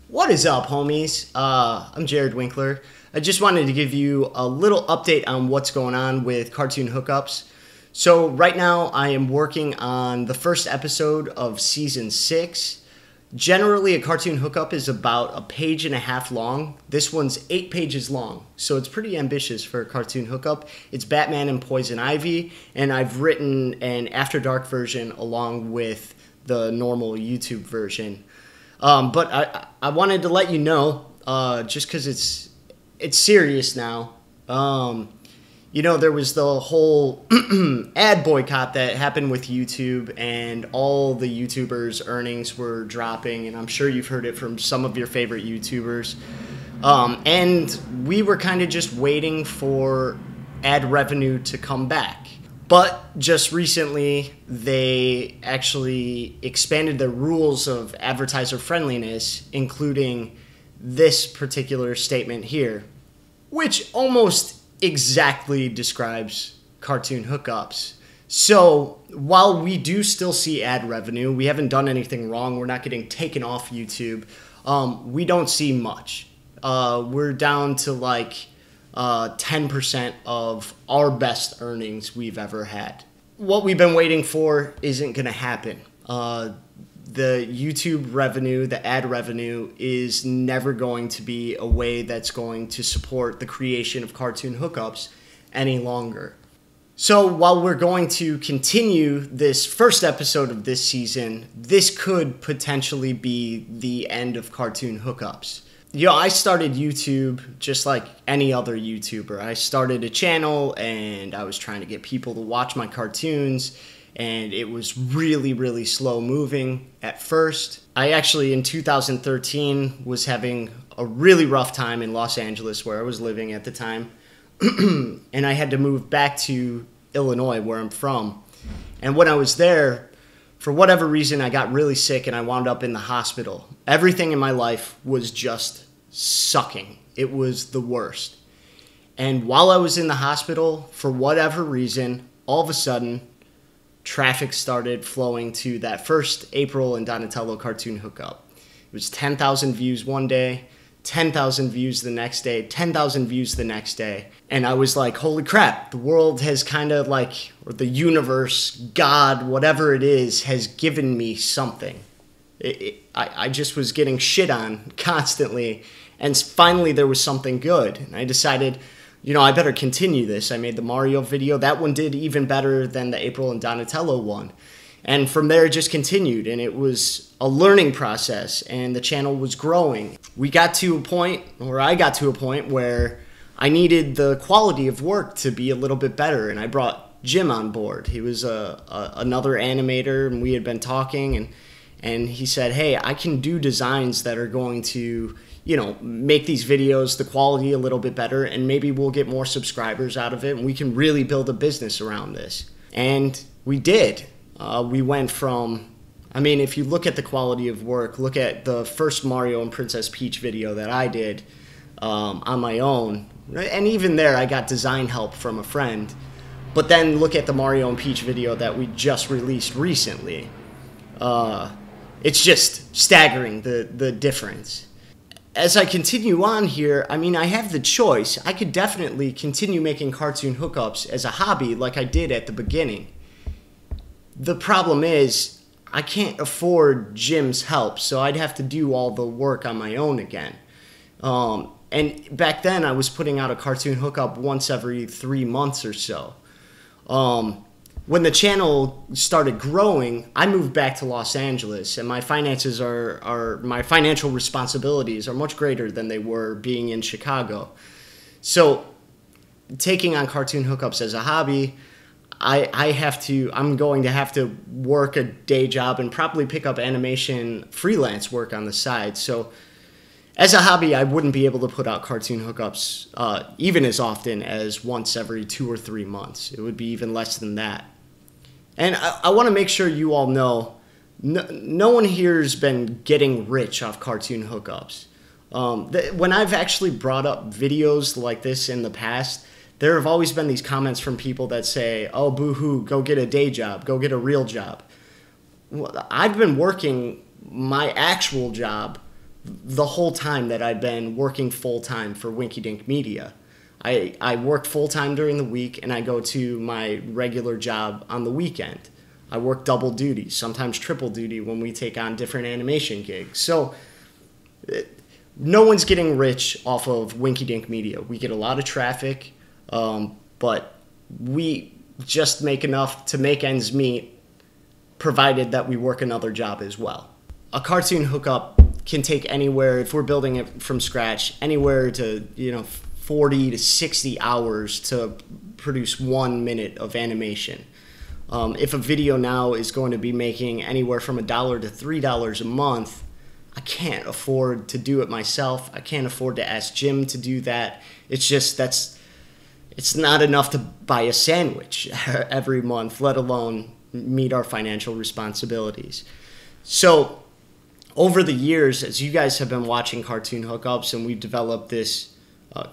What is up, homies? I'm Jared Winkler. I just wanted to give you a little update on what's going on with Cartoon Hookups. So right now I am working on the first episode of Season 6. Generally, a Cartoon Hookup is about a page and a half long. This one's 8 pages long, so it's pretty ambitious for a Cartoon Hookup. It's Batman and Poison Ivy, and I've written an After Dark version along with the normal YouTube version. But I wanted to let you know, just because it's serious now. There was the whole ad boycott that happened with YouTube, and all the YouTubers' earnings were dropping, and I'm sure you've heard it from some of your favorite YouTubers. And we were kind of just waiting for ad revenue to come back. But just recently, they actually expanded the rules of advertiser friendliness, including this particular statement here, which almost exactly describes Cartoon Hookups. So while we do still see ad revenue, we haven't done anything wrong, we're not getting taken off YouTube, we don't see much. We're down to like 10% of our best earnings we've ever had. What we've been waiting for isn't going to happen. The YouTube revenue, the ad revenue, is never going to be a way that's going to support the creation of Cartoon Hookups any longer. So while we're going to continue this first episode of this season, this could potentially be the end of Cartoon Hookups. I started YouTube just like any other YouTuber. I started a channel and I was trying to get people to watch my cartoons, and it was really, really slow moving at first. I actually, in 2013, was having a really rough time in Los Angeles, where I was living at the time. And I had to move back to Illinois, where I'm from. And when I was there, for whatever reason, I got really sick and I wound up in the hospital. Everything in my life was just sucking. It was the worst. And while I was in the hospital, for whatever reason, all of a sudden, traffic started flowing to that first April and Donatello Cartoon Hookup. It was 10,000 views one day, 10,000 views the next day, 10,000 views the next day. And I was like, holy crap, the world has kind of like, or the universe, God, whatever it is, has given me something. I just was getting shit on constantly, and finally there was something good. And I decided, I better continue this. I made the Mario video. That one did even better than the April and Donatello one. And from there it just continued, and it was a learning process, and the channel was growing. I got to a point where I needed the quality of work to be a little bit better, and I brought Jim on board. He was another animator, and we had been talking, and he said, hey, I can do designs that are going to, make these videos, the quality a little bit better, and maybe we'll get more subscribers out of it, and we can really build a business around this. And we did. We went from, if you look at the quality of work, look at the first Mario and Princess Peach video that I did on my own, and even there I got design help from a friend. But then look at the Mario and Peach video that we just released recently. It's just staggering, the difference. As I continue on here, I have the choice. I could definitely continue making Cartoon Hookups as a hobby like I did at the beginning. The problem is, I can't afford Jim's help, so I'd have to do all the work on my own again. And back then, I was putting out a Cartoon Hookup once every 3 months or so. When the channel started growing, I moved back to Los Angeles, and my finances my financial responsibilities are much greater than they were being in Chicago. So, taking on Cartoon Hookups as a hobby, I'm going to have to work a day job and probably pick up animation freelance work on the side. So, as a hobby, I wouldn't be able to put out Cartoon Hookups even as often as once every 2 or 3 months. It would be even less than that. And I want to make sure you all know, no one here has been getting rich off Cartoon Hookups. When I've actually brought up videos like this in the past, there have always been these comments from people that say, oh, boo-hoo, go get a day job, go get a real job. Well, I've been working my actual job the whole time that I've been working full-time for Winky Dink Media. I work full-time during the week, and I go to my regular job on the weekend. I work double duty, sometimes triple duty when we take on different animation gigs. So no one's getting rich off of Winky Dink Media. We get a lot of traffic, but we just make enough to make ends meet, provided that we work another job as well. A cartoon hookup can take anywhere, if we're building it from scratch, anywhere to 40 to 60 hours to produce 1 minute of animation. If a video now is going to be making anywhere from $1 to $3 a month, I can't afford to do it myself. I can't afford to ask Jim to do that. It's not enough to buy a sandwich every month, let alone meet our financial responsibilities. So over the years, as you guys have been watching Cartoon Hookups, and we've developed this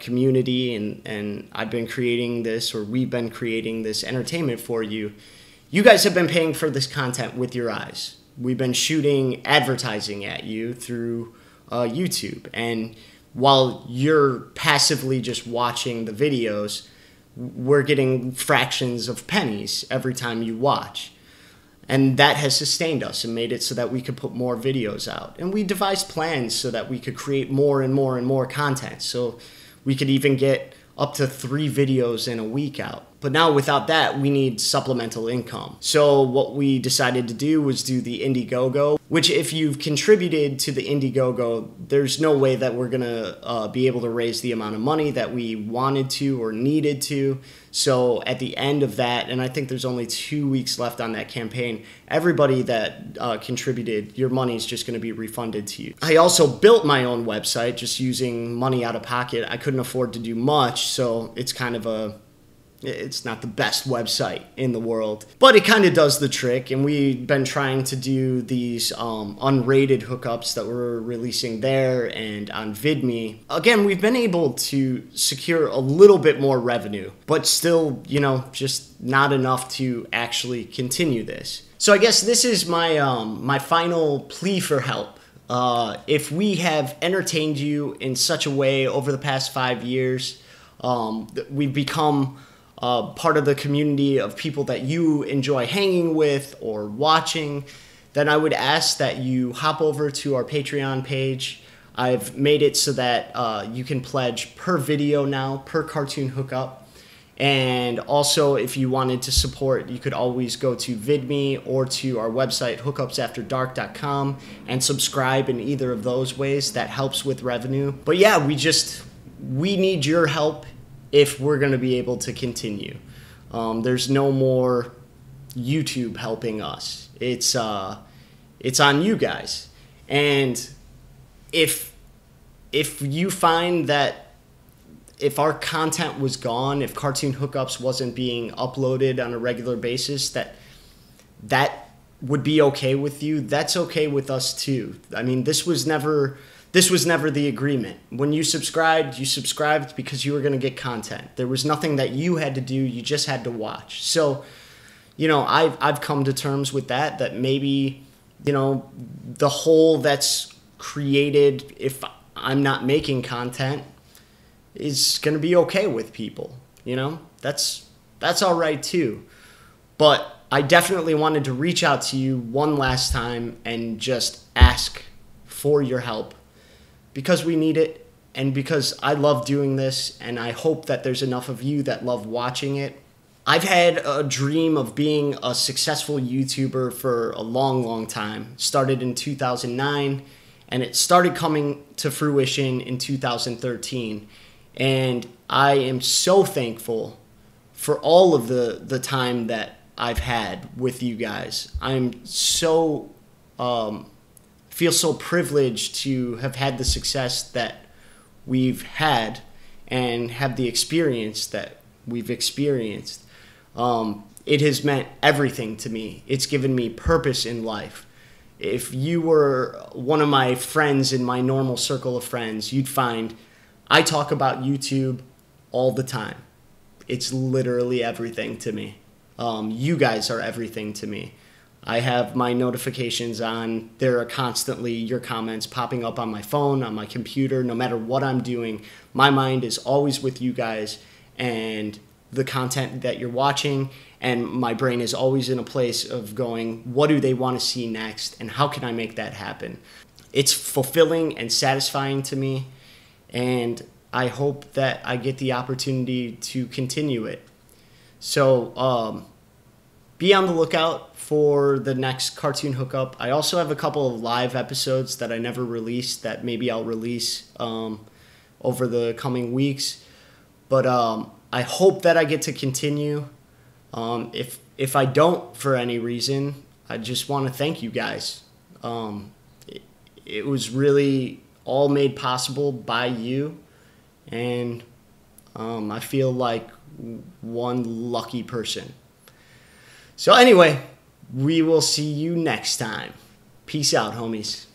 community, and I've been creating this, or we've been creating this entertainment for you, you guys have been paying for this content with your eyes. We've been shooting advertising at you through YouTube, and while you're passively just watching the videos, we're getting fractions of pennies every time you watch. And that has sustained us and made it so that we could put more videos out. And we devised plans so that we could create more and more and more content. So we could even get up to 3 videos in a week out. But now without that, we need supplemental income. So what we decided to do was do the Indiegogo, which if you've contributed to the Indiegogo, there's no way that we're gonna be able to raise the amount of money that we wanted to or needed to. So at the end of that, and I think there's only 2 weeks left on that campaign, everybody that contributed, your money is just gonna be refunded to you. I also built my own website just using money out of pocket. I couldn't afford to do much, so it's kind of it's not the best website in the world, but it kind of does the trick. And we've been trying to do these unrated hookups that we're releasing there and on VidMe. Again, we've been able to secure a little bit more revenue, but still, just not enough to actually continue this. So I guess this is my my final plea for help. If we have entertained you in such a way over the past 5 years, we've become part of the community of people that you enjoy hanging with or watching, then I would ask that you hop over to our Patreon page. I've made it so that you can pledge per video now, per cartoon hookup. And also, if you wanted to support, you could always go to VidMe or to our website, hookupsafterdark.com, and subscribe in either of those ways. That helps with revenue. But yeah, we need your help if we're going to be able to continue. There's no more YouTube helping us. It's on you guys. And if you find that if our content was gone, if Cartoon Hookups wasn't being uploaded on a regular basis, that would be okay with you, that's okay with us too. I mean, this was never the agreement. When you subscribed because you were going to get content. There was nothing that you had to do. You just had to watch. So, I've come to terms with that maybe, the hole that's created if I'm not making content is going to be okay with people. That's all right too. But I definitely wanted to reach out to you one last time and just ask for your help, because we need it, and because I love doing this, and I hope that there's enough of you that love watching it. I've had a dream of being a successful YouTuber for a long, long time. Started in 2009, and it started coming to fruition in 2013. And I am so thankful for all of the time that I've had with you guys. I'm so feel so privileged to have had the success that we've had and have the experience that we've experienced. It has meant everything to me. It's given me purpose in life. If you were one of my friends in my normal circle of friends, you'd find I talk about YouTube all the time. It's literally everything to me. You guys are everything to me. I have my notifications on. There are constantly your comments popping up on my phone, on my computer. No matter what I'm doing, my mind is always with you guys and the content that you're watching, and my brain is always in a place of going, what do they want to see next, and how can I make that happen? It's fulfilling and satisfying to me, and I hope that I get the opportunity to continue it. So be on the lookout for the next Cartoon Hookup. I also have a couple of live episodes that I never released that maybe I'll release over the coming weeks. But I hope that I get to continue. If I don't for any reason, I just want to thank you guys. It was really all made possible by you, and I feel like one lucky person. So anyway, we will see you next time. Peace out, homies.